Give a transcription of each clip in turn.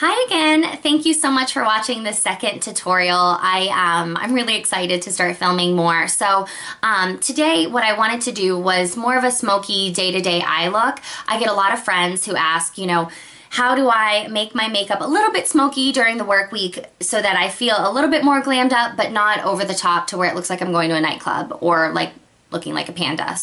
Hi again. Thank you so much for watching this second tutorial. I'm really excited to start filming more. Today what I wanted to do was more of a smoky day-to-day eye look. I get a lot of friends who ask, how do I make my makeup a little bit smoky during the work week so that I feel a little bit more glammed up but not over the top to where it looks like I'm going to a nightclub or like looking like a panda.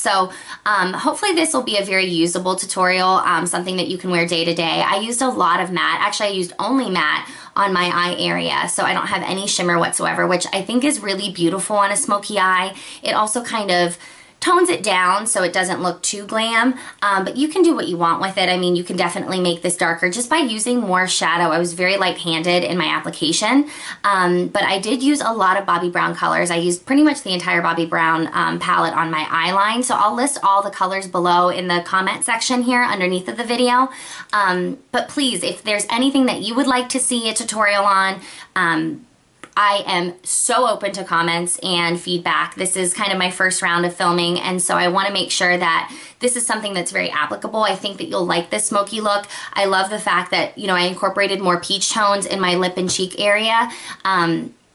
Hopefully this will be a very usable tutorial, something that you can wear day to day. I used a lot of matte. Actually, I used only matte on my eye area, so I don't have any shimmer whatsoever, which I think is really beautiful on a smoky eye. It also kind of tones it down so it doesn't look too glam, but you can do what you want with it. I mean, you can definitely make this darker just by using more shadow. I was very light-handed in my application, but I did use a lot of Bobbi Brown colors. I used pretty much the entire Bobbi Brown palette on my eyeline, so I'll list all the colors below in the comment section here underneath of the video. But please, if there's anything that you would like to see a tutorial on, I am so open to comments and feedback. This is kind of my first round of filming, and so I want to make sure that this is something that's very applicable. I think that you'll like this smoky look. I love the fact that, I incorporated more peach tones in my lip and cheek area,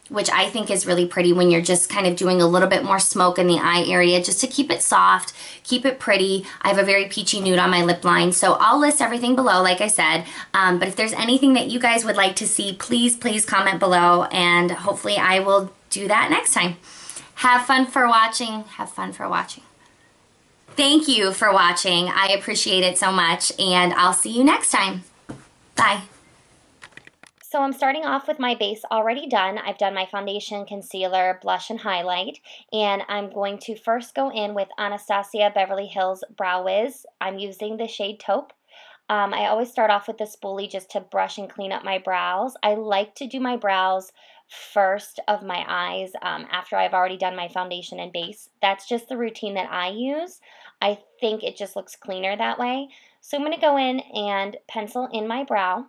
which I think is really pretty when you're just kind of doing a little bit more smoke in the eye area just to keep it soft, keep it pretty. I have a very peachy nude on my lip line, so I'll list everything below, like I said. But if there's anything that you guys would like to see, please comment below, and hopefully I will do that next time. Have fun for watching. Have fun for watching. Thank you for watching. I appreciate it so much, and I'll see you next time. Bye. So I'm starting off with my base already done. I've done my foundation, concealer, blush, and highlight. And I'm going to first go in with Anastasia Beverly Hills Brow Wiz. I'm using the shade Taupe. I always start off with the spoolie just to brush and clean up my brows. I like to do my brows first of my eyes after I've already done my foundation and base. That's just the routine that I use. I think it just looks cleaner that way. So I'm going to go in and pencil in my brow.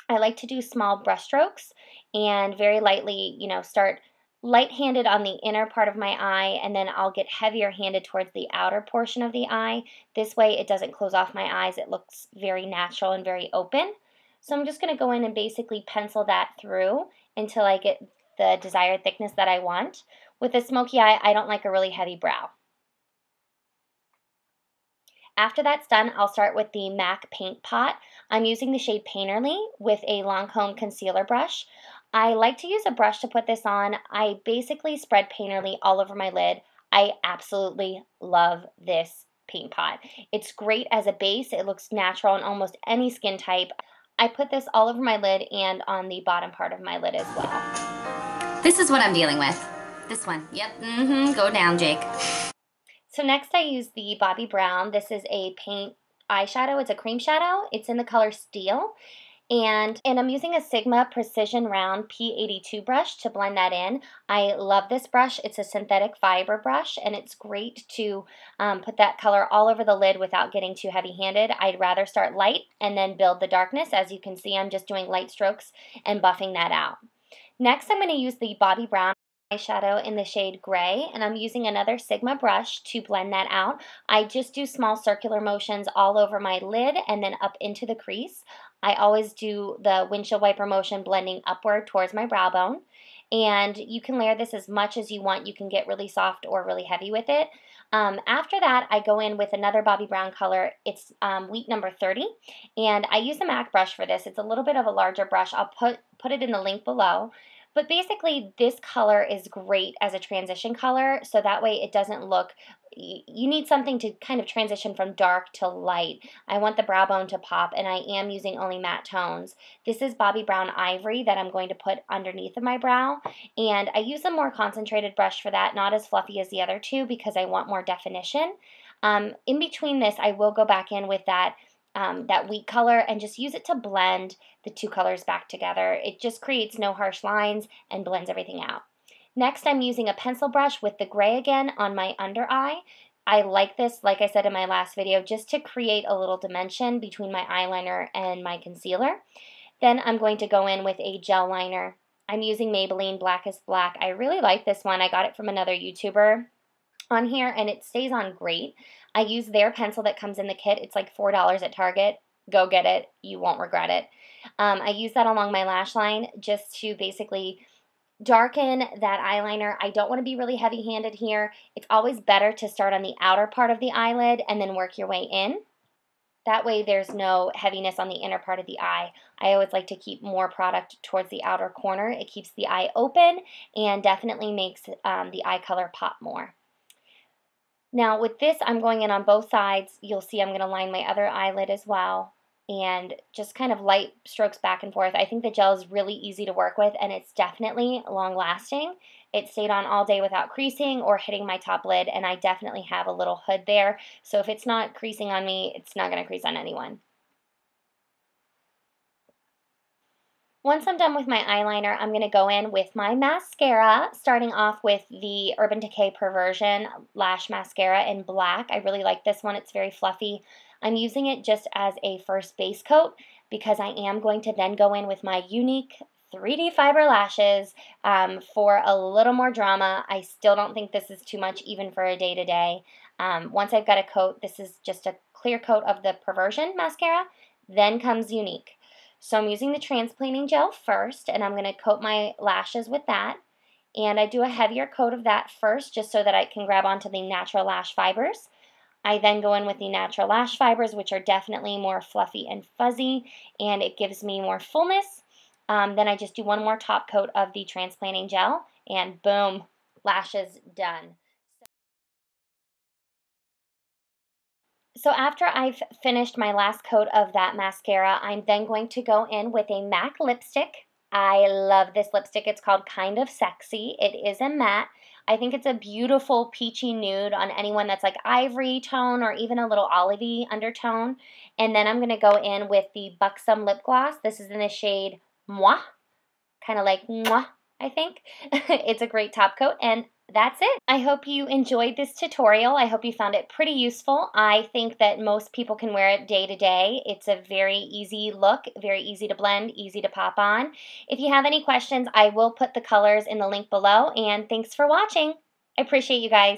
I like to do small brush strokes and very lightly, start light-handed on the inner part of my eye, and then I'll get heavier-handed towards the outer portion of the eye. This way it doesn't close off my eyes. It looks very natural and very open. So I'm just going to go in and basically pencil that through until I get the desired thickness that I want. With a smoky eye, I don't like a really heavy brow. After that's done, I'll start with the MAC Paint Pot. I'm using the shade Painterly with a Lancome concealer brush. I like to use a brush to put this on. I basically spread Painterly all over my lid. I absolutely love this paint pot. It's great as a base. It looks natural on almost any skin type. I put this all over my lid and on the bottom part of my lid as well. This is what I'm dealing with. This one. Yep. Go down, Jake. So next I use the Bobbi Brown. This is a paint eyeshadow. It's a cream shadow. It's in the color Steel. And I'm using a Sigma Precision Round P82 brush to blend that in. I love this brush. It's a synthetic fiber brush, and it's great to put that color all over the lid without getting too heavy-handed. I'd rather start light and then build the darkness. As you can see, I'm just doing light strokes and buffing that out. Next, I'm going to use the Bobbi Brown eyeshadow in the shade Gray, and I'm using another Sigma brush to blend that out. I just do small circular motions all over my lid and then up into the crease. I always do the windshield wiper motion blending upward towards my brow bone, and you can layer this as much as you want. You can get really soft or really heavy with it. After that, I go in with another Bobbi Brown color. It's Wheat number 30, and I use the MAC brush for this. It's a little bit of a larger brush. I'll put it in the link below. But basically, this color is great as a transition color, so that way it doesn't look, you need something to kind of transition from dark to light. I want the brow bone to pop, and I am using only matte tones. This is Bobbi Brown Ivory that I'm going to put underneath of my brow, and I use a more concentrated brush for that, not as fluffy as the other two because I want more definition. In between this, I will go back in with that wheat color and just use it to blend the two colors back together. It just creates no harsh lines and blends everything out. Next, I'm using a pencil brush with the gray again on my under eye. I like this, like I said in my last video, just to create a little dimension between my eyeliner and my concealer. Then I'm going to go in with a gel liner. I'm using Maybelline Blackest Black. I really like this one. I got it from another YouTuber on here, and it stays on great. I use their pencil that comes in the kit. It's like $4 at Target. Go get it. You won't regret it. I use that along my lash line just to basically darken that eyeliner. I don't want to be really heavy-handed here. It's always better to start on the outer part of the eyelid and then work your way in. That way there's no heaviness on the inner part of the eye. I always like to keep more product towards the outer corner. It keeps the eye open and definitely makes the eye color pop more. Now with this, I'm going in on both sides. You'll see I'm going to line my other eyelid as well, and just kind of light strokes back and forth. I think the gel is really easy to work with, and it's definitely long lasting. It stayed on all day without creasing or hitting my top lid, and I definitely have a little hood there, so if it's not creasing on me, it's not going to crease on anyone. Once I'm done with my eyeliner, I'm going to go in with my mascara, starting off with the Urban Decay Perversion Lash Mascara in black. I really like this one. It's very fluffy. I'm using it just as a first base coat because I am going to then go in with my Younique 3D fiber lashes for a little more drama. I still don't think this is too much even for a day-to-day. Once I've got a coat, this is just a clear coat of the Perversion mascara, then comes Younique. So I'm using the transplanting gel first, and I'm going to coat my lashes with that. And I do a heavier coat of that first just so that I can grab onto the natural lash fibers. I then go in with the natural lash fibers, which are definitely more fluffy and fuzzy, and it gives me more fullness. Then I just do one more top coat of the transplanting gel, and boom, lashes done. So after I've finished my last coat of that mascara, I'm then going to go in with a MAC lipstick. I love this lipstick. It's called Kind of Sexy. It is a matte. I think it's a beautiful peachy nude on anyone that's like ivory tone or even a little olivey undertone. And then I'm going to go in with the Buxom lip gloss. This is in the shade Moi, kind of like Moi, I think. It's a great top coat, and that's it. I hope you enjoyed this tutorial. I hope you found it pretty useful. I think that most people can wear it day to day. It's a very easy look, very easy to blend, easy to pop on. If you have any questions, I will put the colors in the link below, and thanks for watching. I appreciate you guys.